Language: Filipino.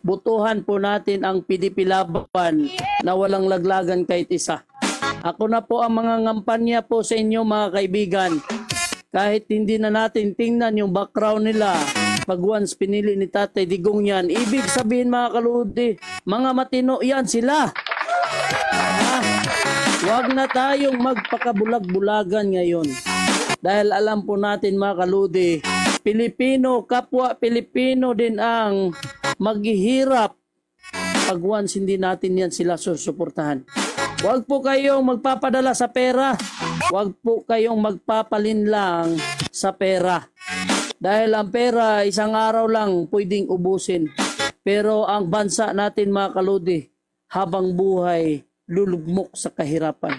Butuhan po natin ang PDP Laban na walang laglagan kahit isa. Ako na po ang mga ngampanya po sa inyo mga kaibigan. Kahit hindi na natin tingnan yung background nila, pag once pinili ni Tatay Digong yan, ibig sabihin mga kaludi, mga matino yan sila. Huwag na tayong magpakabulag-bulagan ngayon. Dahil alam po natin mga kaludi, Pilipino, kapwa Pilipino din ang maghihirap pag once hindi natin yan sila susuportahan. Huwag po kayong magpapadala sa pera. Huwag po kayong magpapalinlang sa pera. Dahil ang pera, isang araw lang pwedeng ubusin. Pero ang bansa natin mga kaludi, habang buhay, lulugmok sa kahirapan.